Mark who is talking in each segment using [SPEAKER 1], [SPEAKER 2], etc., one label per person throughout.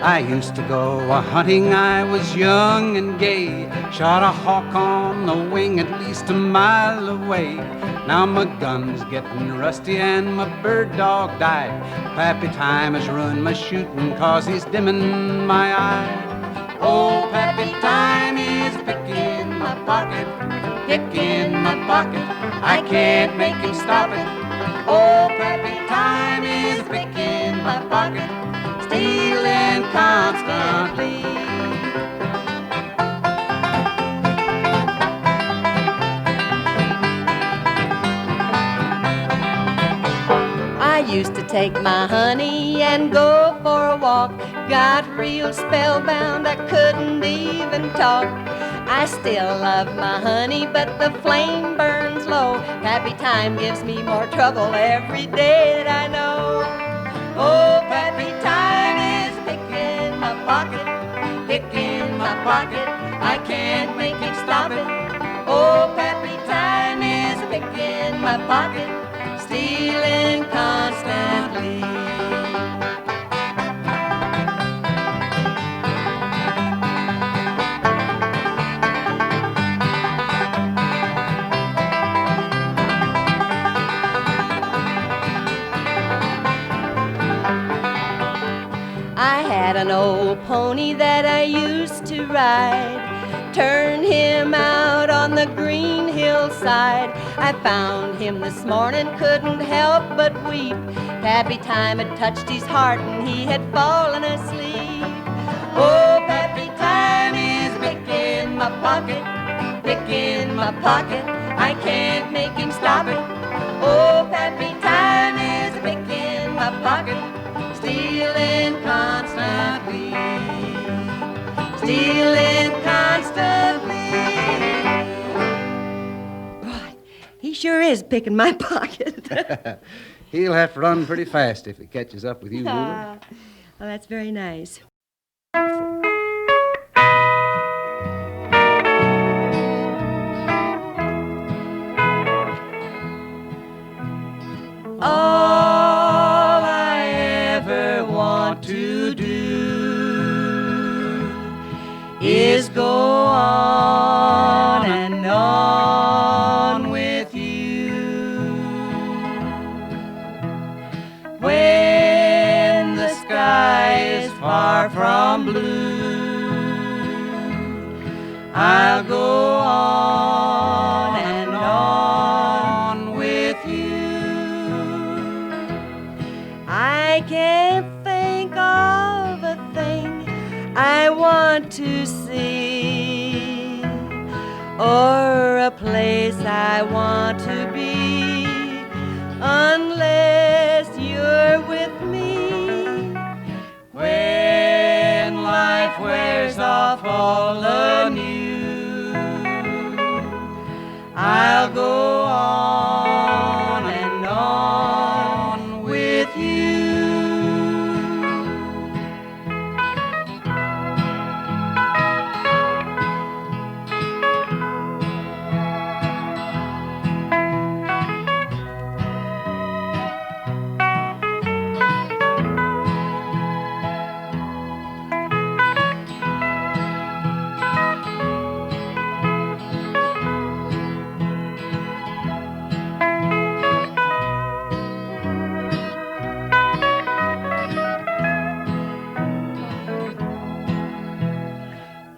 [SPEAKER 1] I used to go a-hunting, I was young and gay. Shot a hawk on the wing at least a mile away. Now my gun's getting rusty and my bird dog died. Pappy Time has ruined my shooting 'cause he's dimming my eye. Oh, Pappy Time is picking my pocket, picking my pocket. I can't make him stop it. Oh, Pappy Time is picking my pocket, stealing constantly.
[SPEAKER 2] I used to take my honey and go for a walk. Got real spellbound, I couldn't even talk. I still love my honey, but the flame burns low. Pappy Time gives me more trouble every day that I know. Oh, Pappy Time is picking my pocket, picking my pocket. I can't make him stop it. Oh, Pappy Time is picking my pocket, stealing constantly. I had an old pony that I used to ride. Turned him out on the green hillside. I found him this morning, couldn't help but weep. Pappy Time had touched his heart and he had fallen asleep. Oh, Pappy Time is picking my pocket, picking my pocket. I can't make him stop it. Oh, Pappy Time is picking my pocket, stealing constantly, stealing constantly. Boy, he sure is picking my pocket.
[SPEAKER 1] He'll have to run pretty fast if he catches up with you, Lulu.
[SPEAKER 2] Well, that's very nice. All I ever want to do is go on and on with you. When the sky is far from blue, I'll go on and on with you. I can't think of a thing I want to see, or a place I want to be, unless you're with me. When life wears off all anew, I'll go on and on with you.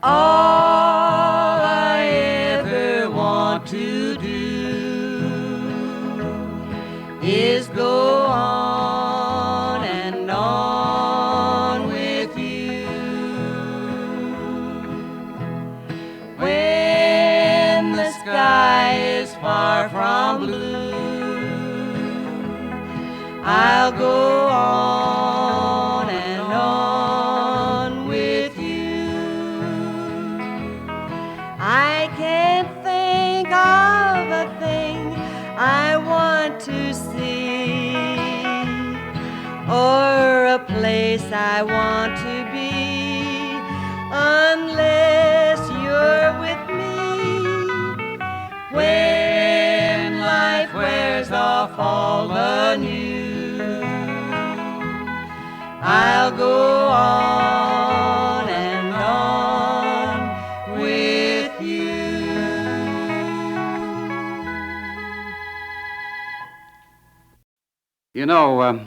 [SPEAKER 2] All I ever want to do is go on and on with you. When the sky is far from blue, I'll go on and on with you. I can't think of a thing I want to see, or a place I want to be, unless you're with me. When life wears off all anew, I'll go on and on with you.
[SPEAKER 1] You know,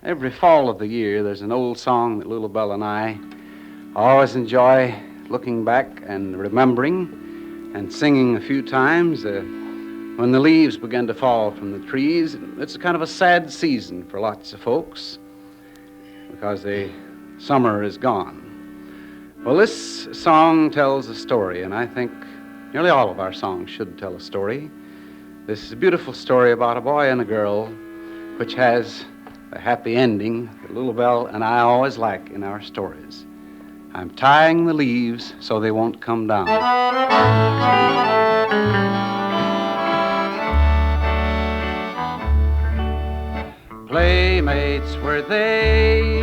[SPEAKER 1] every fall of the year, there's an old song that Lulu, Belle, and I always enjoy looking back and remembering and singing a few times when the leaves begin to fall from the trees. It's kind of a sad season for lots of folks because the summer is gone. Well, this song tells a story, and I think nearly all of our songs should tell a story. This is a beautiful story about a boy and a girl, which has a happy ending that Lulu, Belle, and I always like in our stories. I'm tying the leaves so they won't come down. Playmates were they,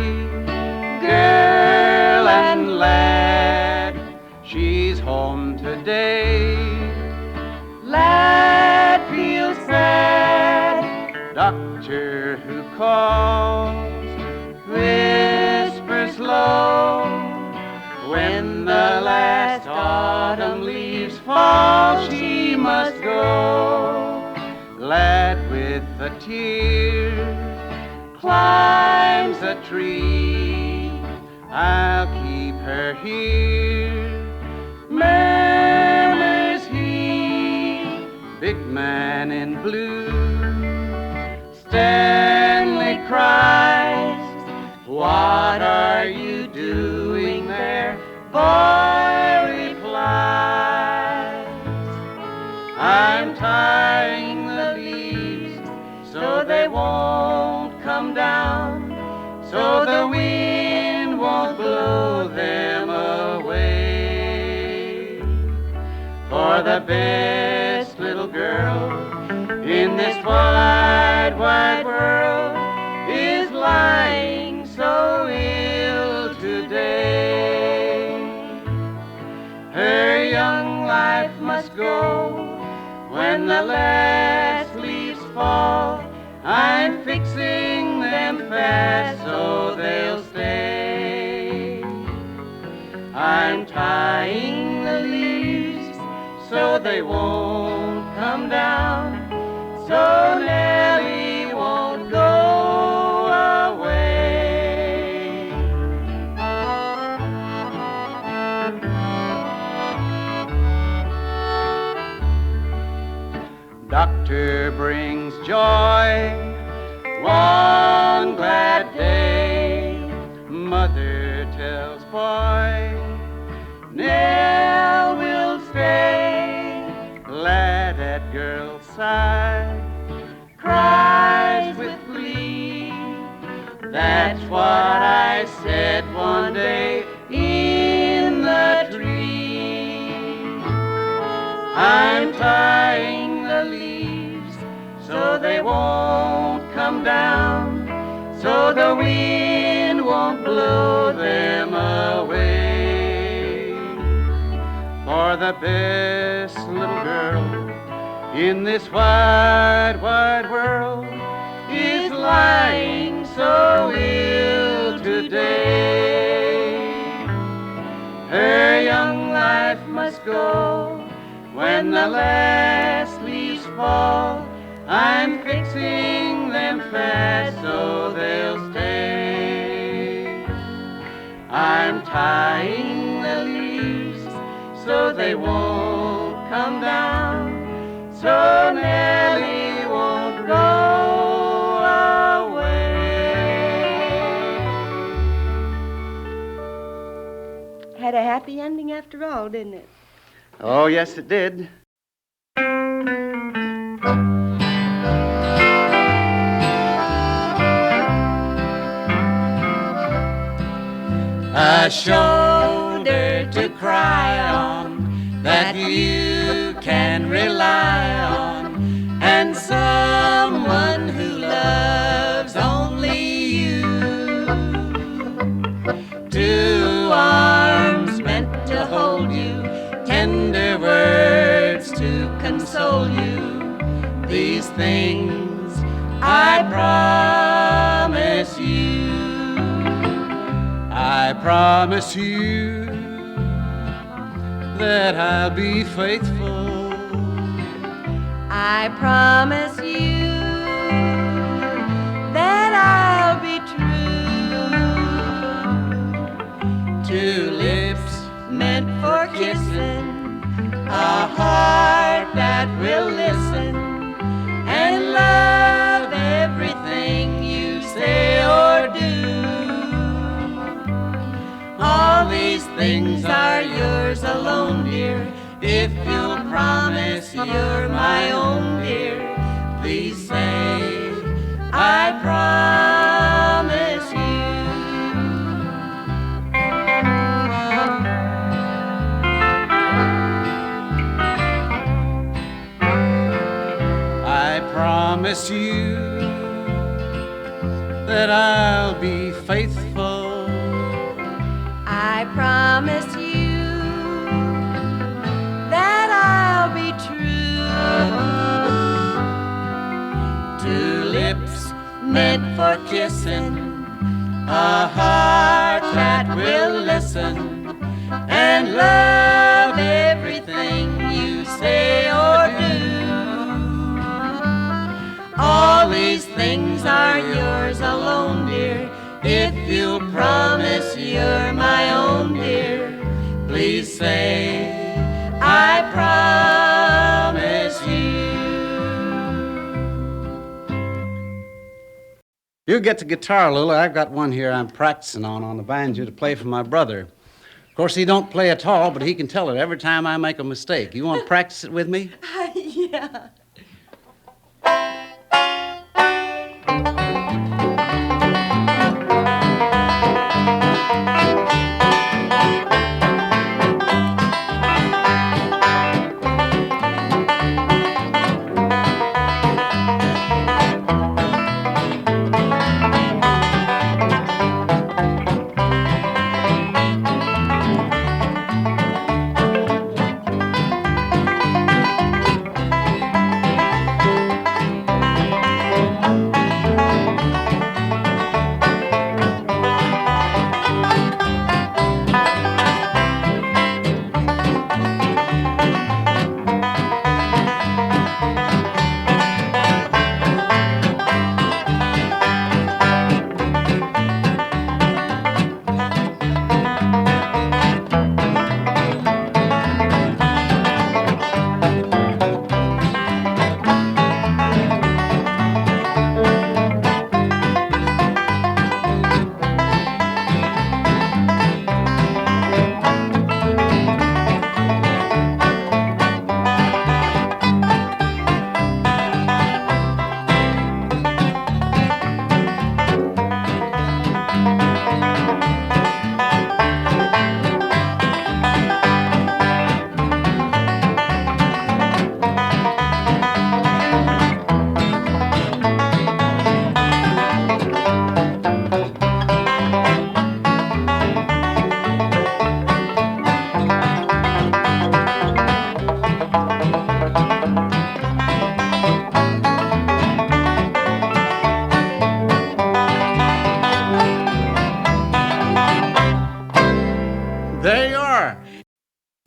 [SPEAKER 1] girl and lad. She's home today. Lad feels sad. Doctor who calls whispers low. When the last autumn leaves fall, she must go. Lad with a tear climbs a tree. I'll keep her here, murmurs he. Big man in blue, Stanley cries, what are you doing there? Boy replies, I'm tying the leaves so they won't come down, so the wind won't blow them away. For the best little girl in this wide, wide world is lying so ill today. Her young life must go when the last leaves fall. I'm fixing them fast so they'll stay. I'm tying the leaves so they won't come down, so Nellie won't go away. Doctor brings joy one glad day. Mother tells boy, Nell will stay. Lad at girl's side cries with glee. That's what I said one day in the tree. I'm tying the leaves so they won't come down, so the wind won't blow them away. For the best little girl in this wide, wide world is lying so ill today. Her young life must go when the last leaves fall. I'm fixing them fast so they'll stay. I'm tying the leaves so they won't come down, so Nellie won't go away.
[SPEAKER 2] Had a happy ending after all, didn't it?
[SPEAKER 1] Oh, yes, it did.
[SPEAKER 2] A shoulder to cry on that you can rely on, and someone who loves only you. Two arms meant to hold you, tender words to console you. These things I promise you.
[SPEAKER 1] promise you that I'll be faithful.
[SPEAKER 2] I promise you that I'll be true.
[SPEAKER 1] Two lips
[SPEAKER 2] meant for kissing, a heart that will listen and love everything you say or do. All these things are yours alone, dear, if you'll promise you're my own, dear. Please say, I promise you.
[SPEAKER 1] I promise you that I'll be faithful.
[SPEAKER 2] I promise you that I'll be true.
[SPEAKER 1] Two lips
[SPEAKER 2] Meant for kissing, a heart that will listen and love everything you say or do. All these things are yours alone, dear, if you'll promise you're my own, dear. Please say, I promise you.
[SPEAKER 1] You get the guitar, Lulu. I've got one here I'm practicing on the banjo to play for my brother. Of course, he don't play at all, but he can tell it every time I make a mistake. You want to practice it with me?
[SPEAKER 2] Yeah.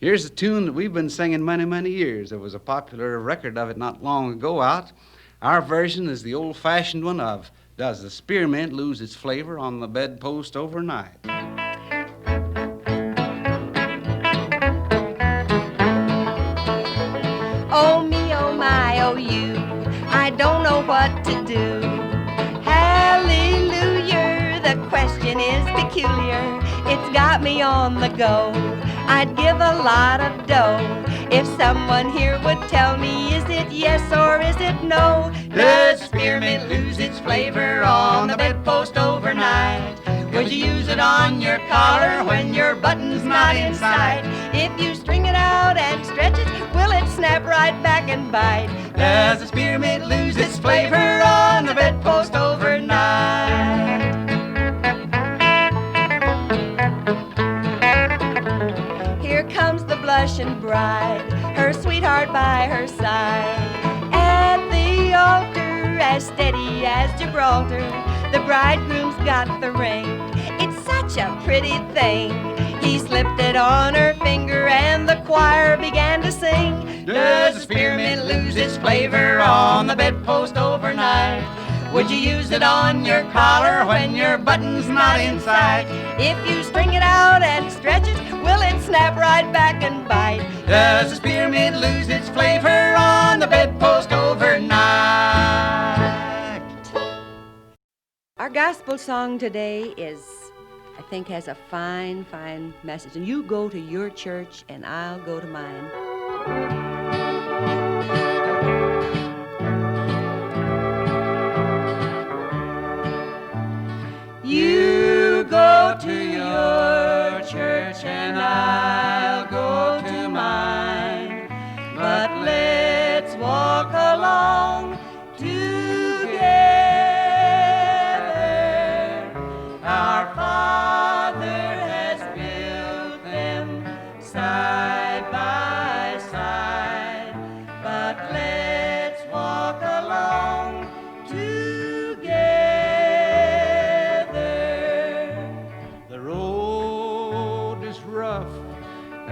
[SPEAKER 1] Here's a tune that we've been singing many, many years. There was a popular record of it not long ago out. Our version is the old-fashioned one of Does the Spearmint Lose Its Flavor on the Bedpost Overnight?
[SPEAKER 2] Oh me, oh my, oh you, I don't know what to do. Hallelujah, the question is peculiar. It's got me on the go. I'd give a lot of dough if someone here would tell me, is it yes or is it no? Does spearmint lose its flavor on the bedpost overnight? Would you use it on your collar when your button's not inside? If you string it out and stretch it, will it snap right back and bite? Does the spearmint lose its flavor on the bedpost overnight? Here comes the blushing bride, her sweetheart by her side. At the altar, as steady as Gibraltar, The bridegroom's got the ring. It's such a pretty thing. He slipped it on her finger and the choir began to sing. Does the spearmint lose its flavor on the bedpost overnight? Would you use it on your collar when your button's not inside? If you string it out and stretch it, will it snap right back and bite? Does the spearmint lose its flavor on the bedpost overnight? Our gospel song today I think has a fine, fine message. And you go to your church and I'll go to mine. You go to your church and I'll go to mine, but let's walk along together. Our Father has built them side by side, but let's walk along together.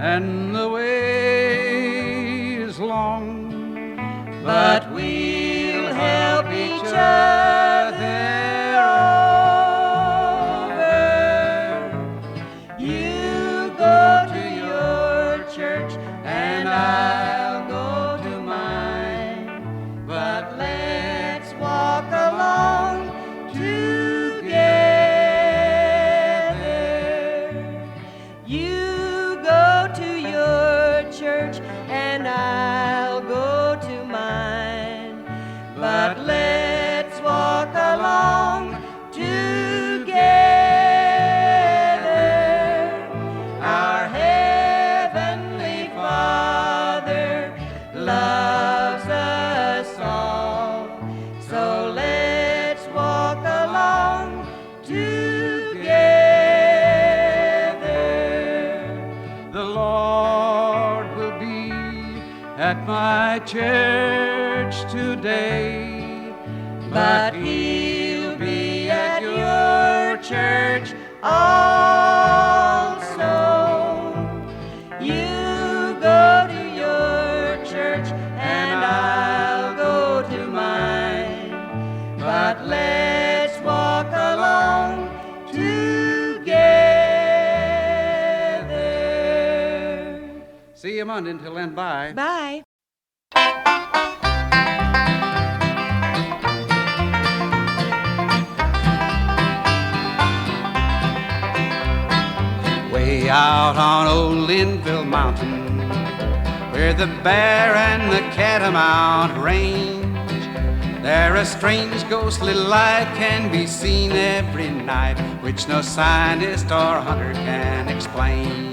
[SPEAKER 1] And the way is long,
[SPEAKER 2] but we'll help each other over. You go to your church and I'll go to mine, but let's walk along together. Church and I'll go to mine, but let's walk along together. Our Heavenly Father loves us all, so let's walk along together.
[SPEAKER 1] The Lord at my church today,
[SPEAKER 2] but He'll be at your church also. You go to your church and I'll go to mine, but let's walk along together.
[SPEAKER 1] See you Monday. Until then, bye.
[SPEAKER 2] Bye.
[SPEAKER 1] Way out on old Linville Mountain, where the bear and the catamount range, there a strange ghostly light can be seen every night, which no scientist or hunter can explain.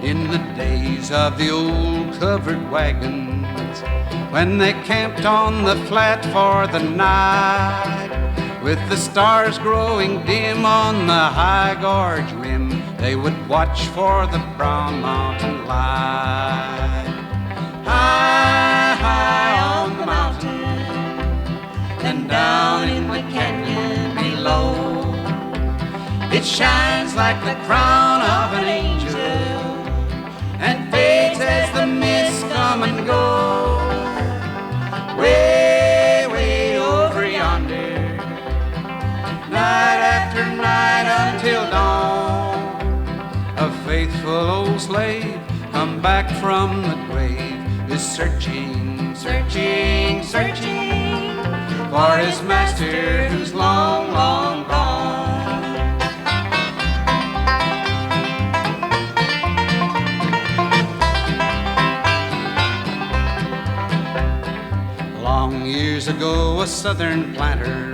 [SPEAKER 1] In the days of the old covered wagons, when they camped on the flat for the night, with the stars growing dim on the high gorge rim, they would watch for the brown mountain light. High, high on the mountain, and down in the canyon below, it shines like the crown of an angel, and fades as the mists come and go. Way, way over yonder, night after night until dawn, a faithful old slave come back from the grave is searching, searching, searching for his master who's long, long gone. Long years ago, a southern planter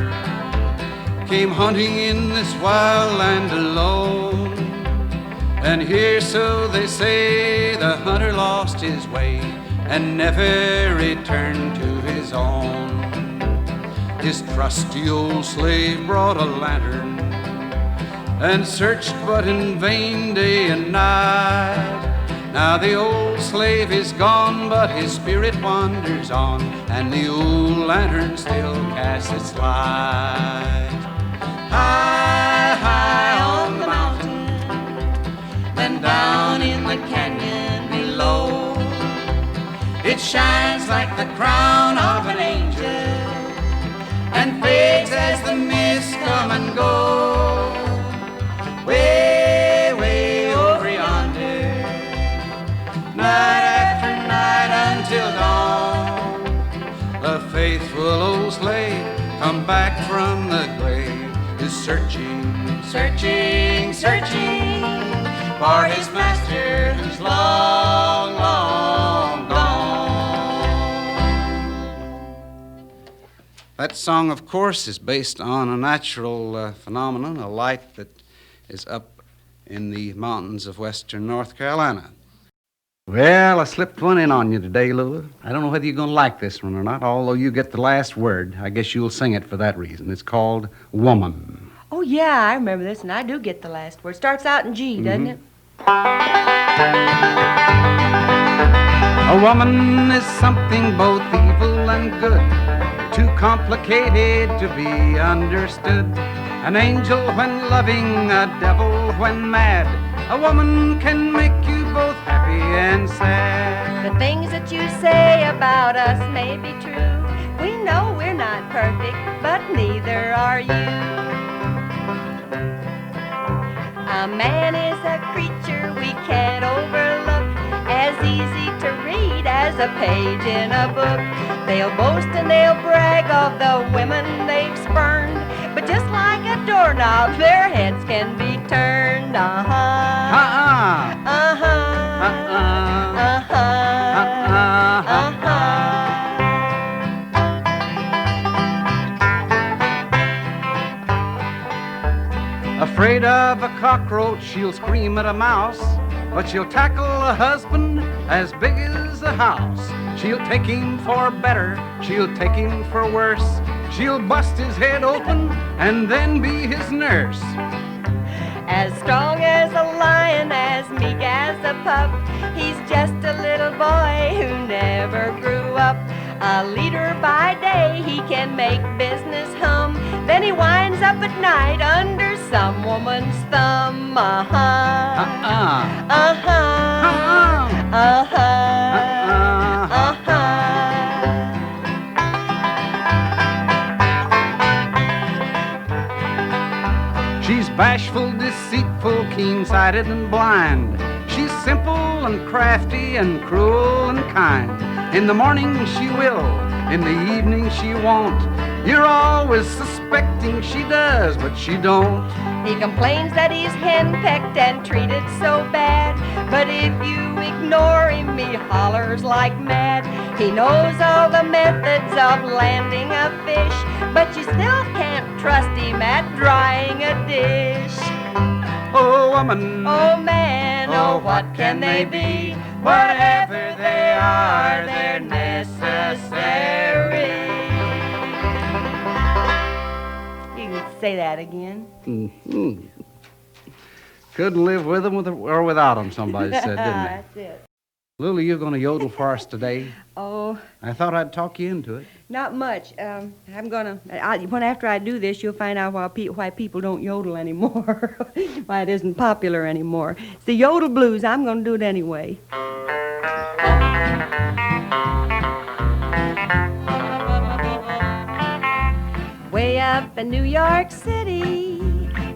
[SPEAKER 1] came hunting in this wild land alone. And here, so they say, the hunter lost his way and never returned to his own. His trusty old slave brought a lantern and searched but in vain day and night. Now the old slave is gone, but his spirit wanders on, and the old lantern still casts its light. It shines like the crown of an angel and fades as the mists come and go. Way, way over yonder, night after night until dawn, the faithful old slave come back from the grave is searching, searching, searching for his master who's long, long gone. That song, of course, is based on a natural phenomenon, a light that is up in the mountains of western North Carolina. Well, I slipped one in on you today, Lulu. I don't know whether you're going to like this one or not, although you get the last word. I guess you'll sing it for that reason. It's called Woman.
[SPEAKER 2] Oh, yeah, I remember this, and I do get the last word. Starts out in G, doesn't it?
[SPEAKER 1] A woman is something both evil and good, too complicated to be understood. An angel when loving, a devil when mad. A woman can make you both happy and sad.
[SPEAKER 2] The things that you say about us may be true. We know we're not perfect, but neither are you. A man is a creature we can't overlook, as easy to read as a page in a book. They'll boast and they'll brag of the women they've spurned, but just like a doorknob, their heads can be turned. Uh-huh.
[SPEAKER 1] Uh-uh.
[SPEAKER 2] Uh-huh.
[SPEAKER 1] Uh-uh.
[SPEAKER 2] Uh-huh. Uh-huh.
[SPEAKER 1] Afraid of a cockroach, she'll scream at a mouse, but she'll tackle a husband as big as a house. She'll take him for better, she'll take him for worse. She'll bust his head open and then be his nurse.
[SPEAKER 2] As strong as a lion, as meek as a pup, he's just a little boy who never grew up. A leader by day, he can make business hum. Then he winds up at night under some woman's thumb. Uh-huh.
[SPEAKER 1] Uh-uh.
[SPEAKER 2] Uh-huh.
[SPEAKER 1] Uh-uh.
[SPEAKER 2] Uh-huh. Uh-huh.
[SPEAKER 1] She's bashful, deceitful, keen-sighted and blind. She's simple and crafty and cruel and kind. In the morning she will, in the evening she won't. You're always suspecting she does, but she don't.
[SPEAKER 2] He complains that he's henpecked and treated so bad, but if you ignore him, he hollers like mad. He knows all the methods of landing a fish, but you still can't trust him at drying a dish.
[SPEAKER 1] Oh, woman.
[SPEAKER 2] Oh, man. Oh, what can they be? Whatever they are, they're necessary. You can say that again.
[SPEAKER 1] Mm-hmm. Couldn't live with them or without them, somebody said, didn't they?
[SPEAKER 2] That's it.
[SPEAKER 1] Lulu, you're going to yodel for us today.
[SPEAKER 2] Oh,
[SPEAKER 1] I thought I'd talk you into it.
[SPEAKER 2] not much. After I do this, you'll find out why people don't yodel anymore, why it isn't popular anymore. It's the Yodel Blues. I'm going to do it anyway. Way up in New York City,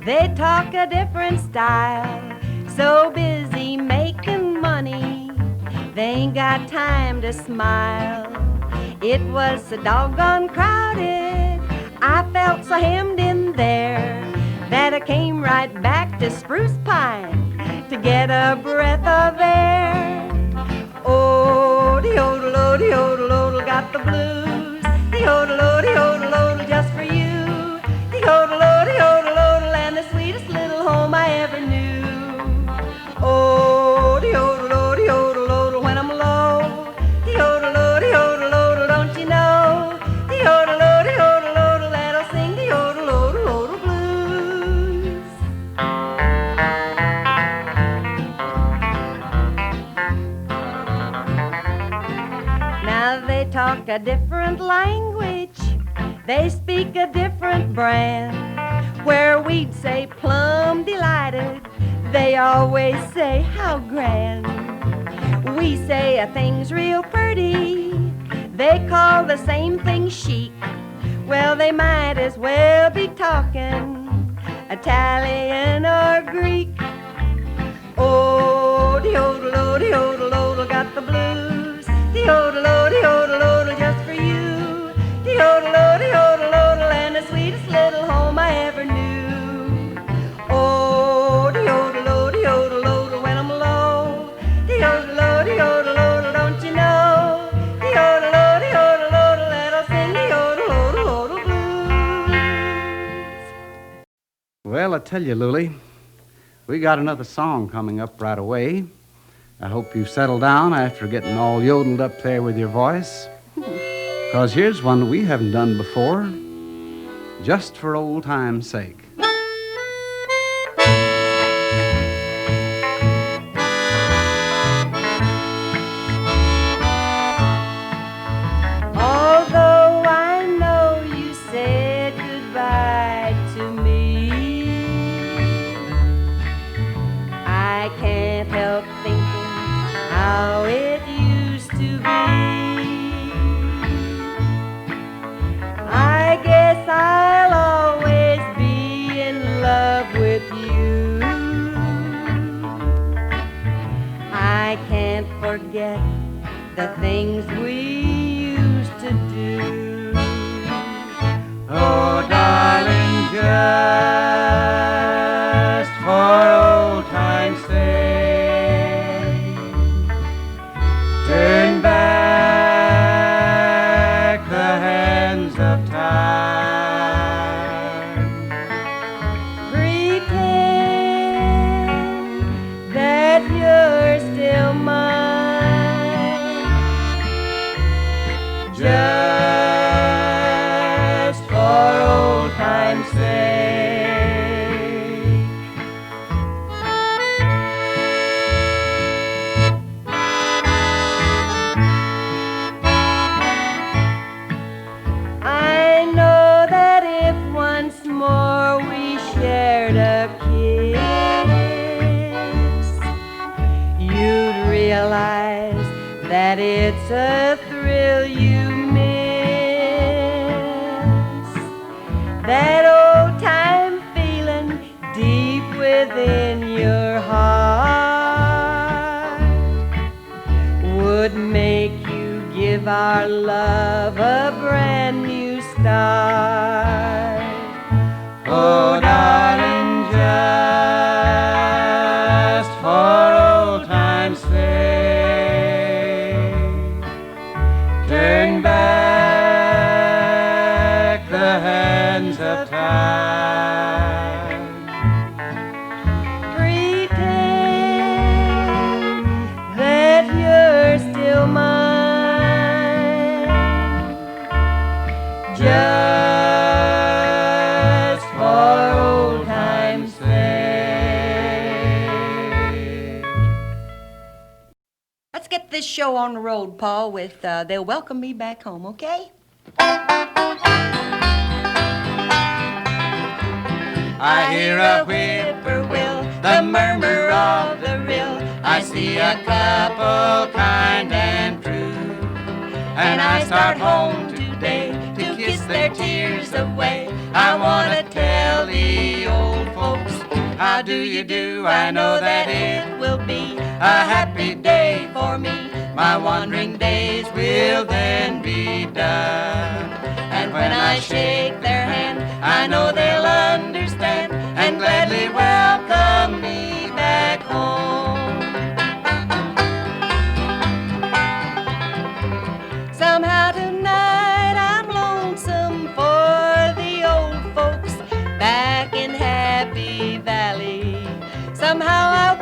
[SPEAKER 2] they talk a different style. So busy making money, they ain't got time to smile. It was so doggone crowded, I felt so hemmed in there, that I came right back to Spruce Pine to get a breath of air. Oh, the yodel, got the blues. The yodel, just for you. The yodel, and the sweetest little home I ever knew. Oh, the yodel, when I'm low. The yodel, don't you know? The yodel, that I'll sing the yodel, blues. Now they talk a different language, they speak a different brand. Where we'd say plumb delighted, they always say how grand. we say a thing's real pretty, they call the same thing chic. Well, they might as well be talking Italian or Greek. Oh, the yodel, got the blues. The yodel, just for you. The yodel, and the sweetest little home I ever knew. Oh, the yodel, when I'm low. The yodel, don't you know? The yodel, let us sing the yodel blues.
[SPEAKER 1] Well, I tell you, Lulu, we got another song coming up right away. I hope you've settled down after getting all yodeled up there with your voice. Because here's one we haven't done before, just for old time's sake.
[SPEAKER 2] Although I know you said goodbye to me, I can't help thinking how it used to be. I guess I'll always be in love with you. I can't forget the things we used to do.
[SPEAKER 1] Oh, darling, just for old time's sake, turn back the hands of time.
[SPEAKER 2] Pretend that you're still mine, just for old time's sake. I know that if once more we shared a kiss, you'd realize that it's a thrill you miss. That old time feeling deep within your heart would make you give our love a brand new start.
[SPEAKER 1] Oh, darling, just for old time's sake, turn back the hands of time.
[SPEAKER 2] Pretend that you're still mine, just for old time's sake. Let's get this show on the road, Paul, with They'll Welcome Me Back Home, okay?
[SPEAKER 1] I hear a whippoorwill, the murmur of the rill. I see a couple kind and true, and I start home today to kiss their tears away. I want to tell the old folks, how do you do? I know that it will be a happy day for me. My wandering days will then be done. And when I shake their hand, I know they'll understand and gladly welcome me back home.
[SPEAKER 2] Somehow tonight I'm lonesome for the old folks back in Happy Valley. Somehow I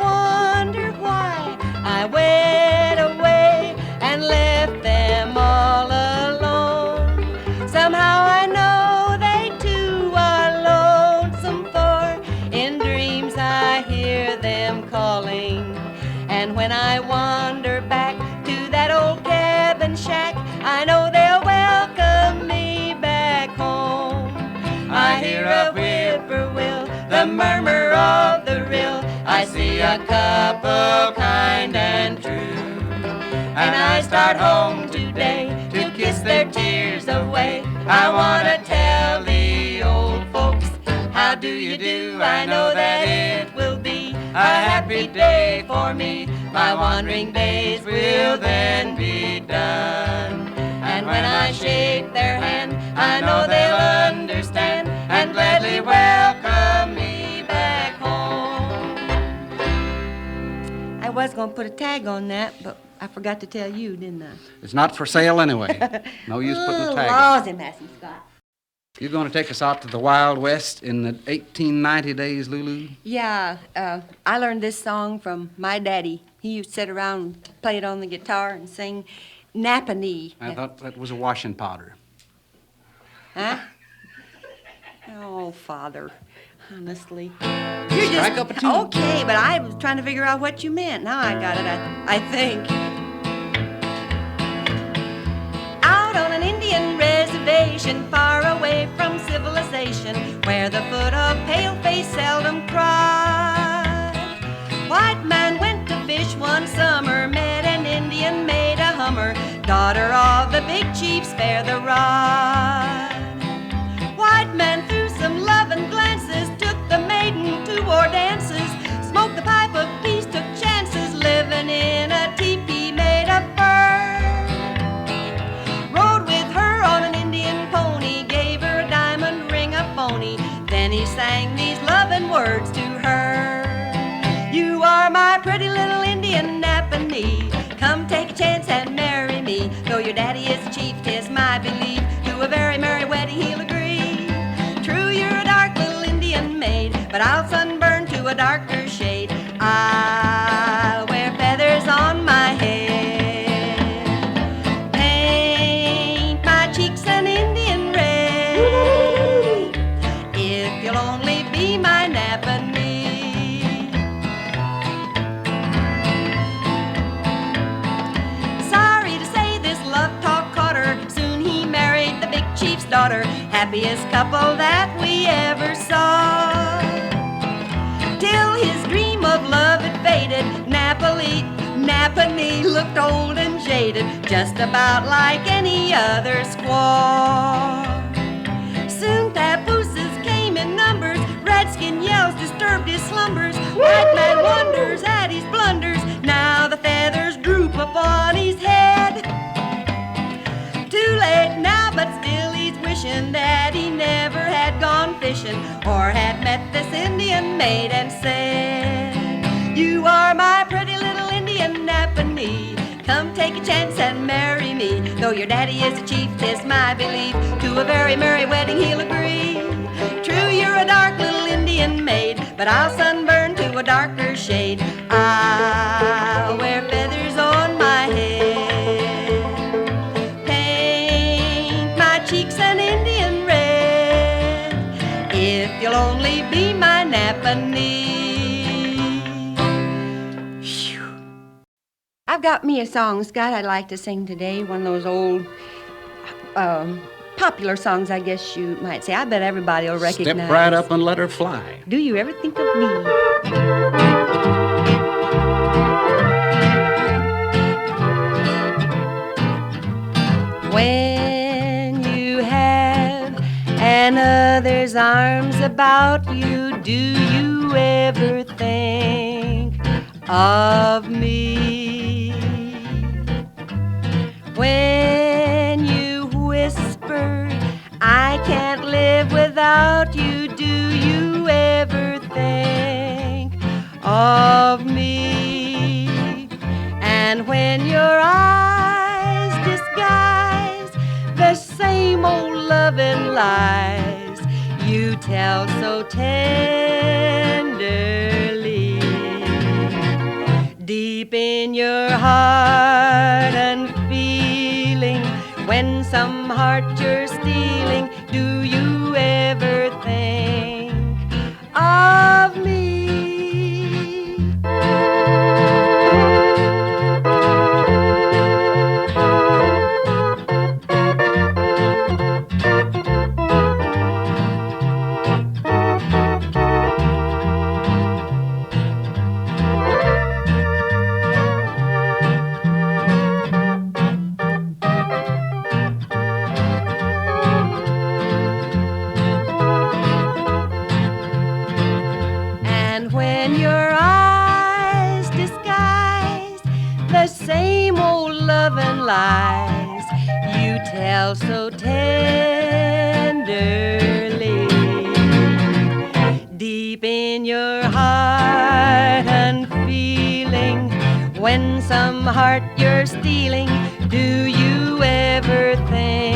[SPEAKER 2] wonder why I went away and left them all alone. Somehow I know they too are lonesome, for in dreams I hear them calling. And when I wander back to that old cabin shack, I know they'll welcome me back home. I hear a whippoorwill, the murmur of the rill. I see a couple kind and true, and I start home today to kiss their tears away. I wanna tell the old folks, how do you do? I know that it will be a happy day for me. My wandering days will then be done. And when I shake their hand, I know they'll understand and gladly welcome me back home. I was going to put a tag on that, but I forgot to tell you, didn't I?
[SPEAKER 1] It's not for sale anyway. No use putting a tag on.
[SPEAKER 2] Laws, Massey Scott.
[SPEAKER 1] You're going to take us out to the Wild West in the 1890 days, Lulu?
[SPEAKER 2] Yeah, I learned this song from my daddy. He used to sit around and play it on the guitar and sing Napanee.
[SPEAKER 1] I thought that was a washing powder.
[SPEAKER 2] Huh? Oh, Father, honestly.
[SPEAKER 1] Strike up a tune.
[SPEAKER 2] Okay, but I was trying to figure out what you meant. Now I got it, I think. Out on an Indian reservation, far away from civilization, where the foot of pale-face seldom cried. White man went to fish one summer, met an Indian, made a Hummer, daughter of the big chief, spare the rod. White man threw some loving glances, took the maiden to war dances, smoked the pipe of peace, took chances, living in a teepee made of fur. Rode with her on an Indian pony, gave her a diamond ring, a phony. Then he sang these loving words to her. You are my pretty little Indian Napanee. Come take a chance and marry me. Though your daddy is a chief, 'tis my belief, to a very merry wedding he'll agree. True, you're a dark little Indian maid, but I'll sunburn to a darker shade. I'll wear feathers on my head, paint my cheeks an Indian red, if you'll only be my Napanee. Sorry to say this love talk caught her, soon he married the big chief's daughter, happiest couple that we ever saw. Till his dream of love had faded, Napanee looked old and jaded, just about like any other squaw. Soon papooses came in numbers, redskin yells disturbed his slumbers. White man wonders at his blunders, now the feathers droop upon his head. Too late now, but still he's wishing that he never had gone fishing, or had met this Indian maid and said, you are my pretty little Indian Napanee. Come take a chance and marry me. Though your daddy is a chief, 'tis my belief, to a very merry wedding he'll agree. True, you're a dark little Indian maid, but I'll sunburn to a darker shade. I'll wear feathers on my head, paint my cheeks an Indian red, if you'll only be my Napanee. I've got me a song, Scott, I'd like to sing today. One of those old, popular songs, I guess you might say. I bet everybody will recognize.
[SPEAKER 1] Step right up and let her fly.
[SPEAKER 2] Do you ever think of me? When you have another's arms about you, do you ever think of me? When you whisper, I can't live without you, do you ever think of me? And when your eyes disguise the same old loving lies you tell so tenderly, deep in your heart and feeling, when some heart you're stealing, do you ever think of me? lies you tell so tenderly. Deep in your heart unfeeling, when some heart you're stealing, do you ever think